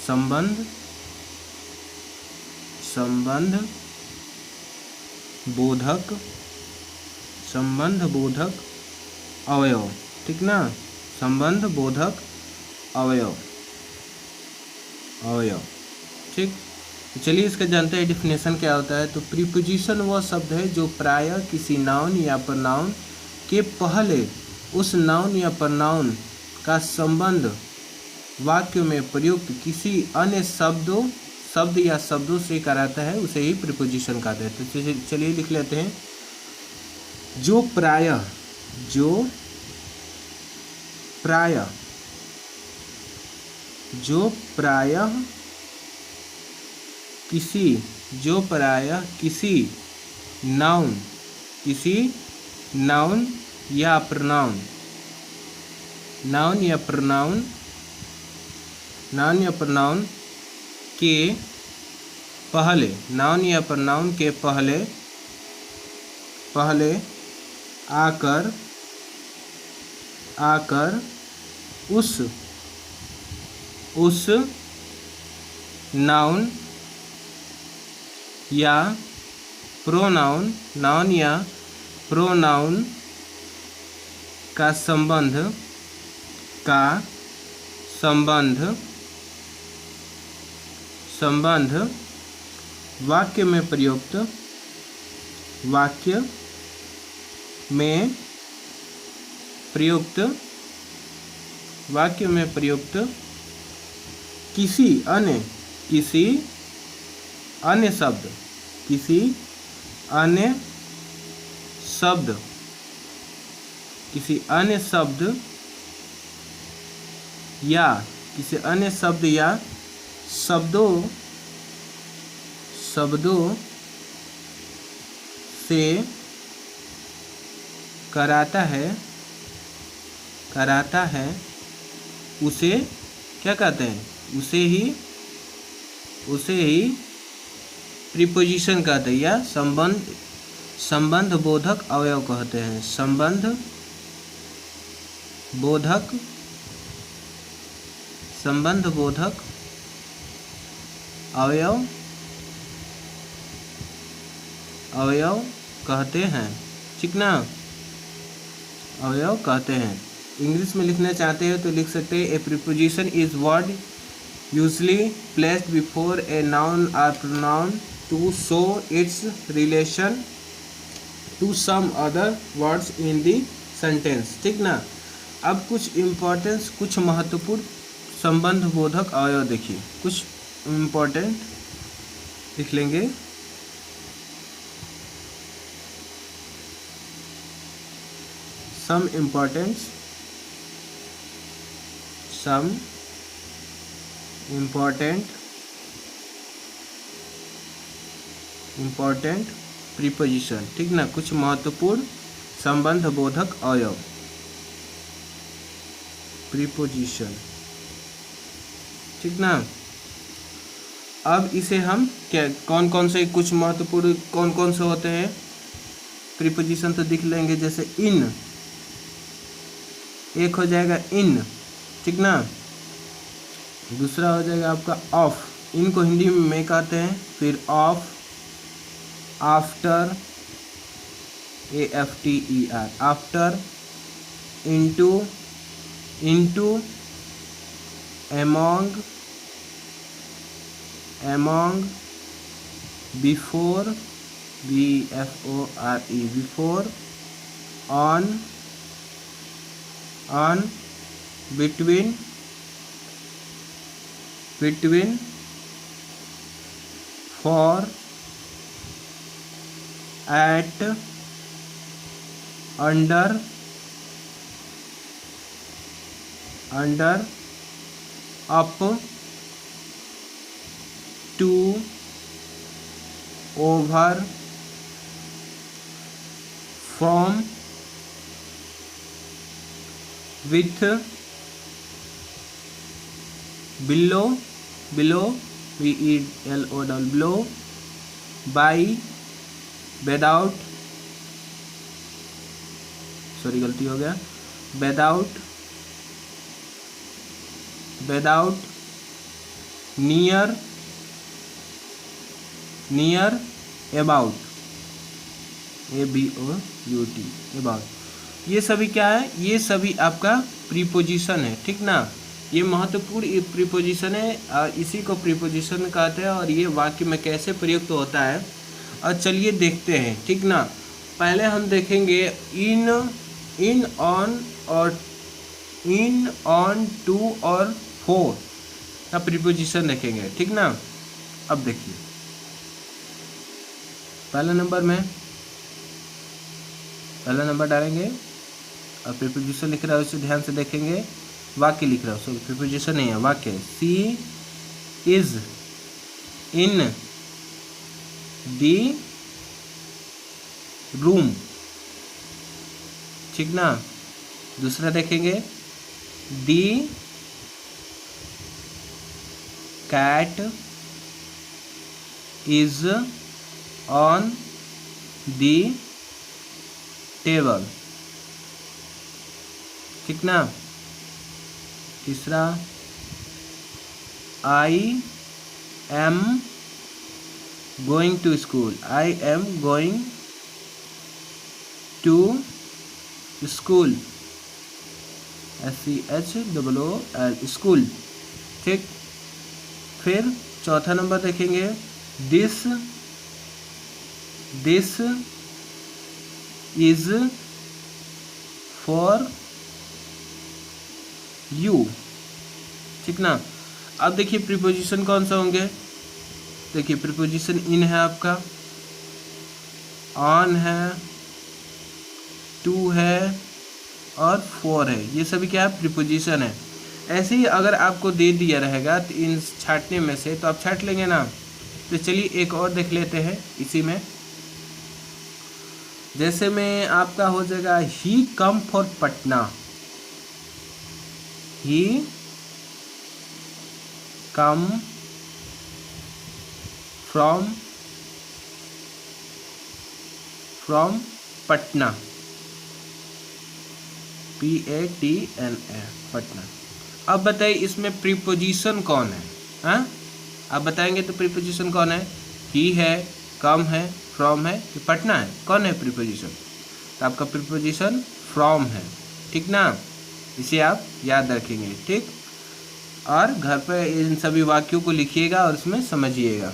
संबंध बोधक अवयव, ठीक ना, संबंध बोधक अवयव, ठीक। तो चलिए इसका जानते हैं डिफिनेशन क्या होता है। तो प्रीपोजिशन वह शब्द है जो प्रायः किसी नाउन या प्रोनाउन के पहले उस नाउन या प्रोनाउन का संबंध वाक्य में प्रयुक्त किसी अन्य शब्द या शब्दों से कराता है, उसे ही प्रीपोजिशन कहते हैं। तो चलिए लिख लेते हैं। जो प्रायः किसी नाउन या प्रोनाउन के पहले आकर उस नाउन या प्रोनाउन का संबंध वाक्य में प्रयुक्त किसी अन्य शब्द या शब्दों से कराता है, उसे क्या कहते हैं? उसे ही प्रीपोजिशन कहते हैं या संबंध बोधक अवयव कहते हैं। संबंध बोधक अवयव कहते हैं, ठीक ना, अवयव कहते हैं। इंग्लिश में लिखना चाहते हो तो लिख सकते हैं, a preposition is word usually placed before a noun और pronoun to show its relation to some other words in the sentence, ठीक ना। अब कुछ महत्वपूर्ण संबंध बोधक अवयव देखिए, कुछ इम्पोर्टेंट लिख लेंगे। Some important प्रीपोजिशन, ठीक ना, कुछ महत्वपूर्ण संबंध बोधक अवयव प्रीपोजिशन, ठीक ना। अब इसे हम क्या कौन कौन से कुछ महत्वपूर्ण कौन से होते हैं प्रीपोजिशन तो दिख लेंगे। जैसे इन, एक हो जाएगा इन, ठीक ना। दूसरा हो जाएगा आपका ऑफ, इनको हिंदी में कहते हैं। फिर of, after, AFTER, after, into, among, before, BFORE, before, on, between, for, at, under, up, to, over, from, with, below, BELOW, below, by, without, sorry गलती हो गया, without, near, near, about, ABOUT, about. ये सभी क्या है, ये सभी आपका प्रीपोजिशन है, ठीक ना। ये महत्वपूर्ण प्रीपोजिशन है और इसी को प्रीपोजिशन कहते हैं और ये वाक्य में कैसे प्रयुक्त होता है। और चलिए देखते हैं, ठीक ना। पहले हम देखेंगे इन, इन, ऑन और इन, ऑन, टू और फॉर का प्रीपोजिशन देखेंगे, ठीक ना। अब देखिए पहला नंबर डालेंगे और प्रीपोजिशन लिख रहा है उसे ध्यान से देखेंगे। वाक्य लिख रहा है, सॉरी प्रीपोजिशन नहीं है, वाक्य है। सी इज इन दी रूम, ठीक ना। दूसरा देखेंगे the cat is on the table, ठीक ना। तीसरा I am going to school, I am going to school, SCHOOL, school, ठीक। फिर चौथा नंबर देखेंगे दिस इज फॉर यू, ठीक ना। अब देखिए प्रीपोजिशन कौन सा होंगे। देखिए प्रीपोजिशन इन है आपका, ऑन है, टू है और फॉर है, ये सभी क्या है प्रीपोजिशन है। ऐसे ही अगर आपको दे दिया रहेगा तो इन छांटने में से तो आप छांट लेंगे ना। तो चलिए एक और देख लेते हैं इसी में। जैसे में आपका हो जाएगा he come for Patna, he come from Patna, PATNA, Patna. अब बताइए इसमें प्रीपोजिशन कौन है, हाँ आप बताएंगे तो प्रीपोजिशन कौन है। ही है, कम है, फ्रॉम है कि पटना है, कौन है प्रीपोजिशन। तो आपका प्रीपोजिशन फ्रॉम है, ठीक ना। इसे आप याद रखेंगे, ठीक। और घर पर इन सभी वाक्यों को लिखिएगा और उसमें समझिएगा।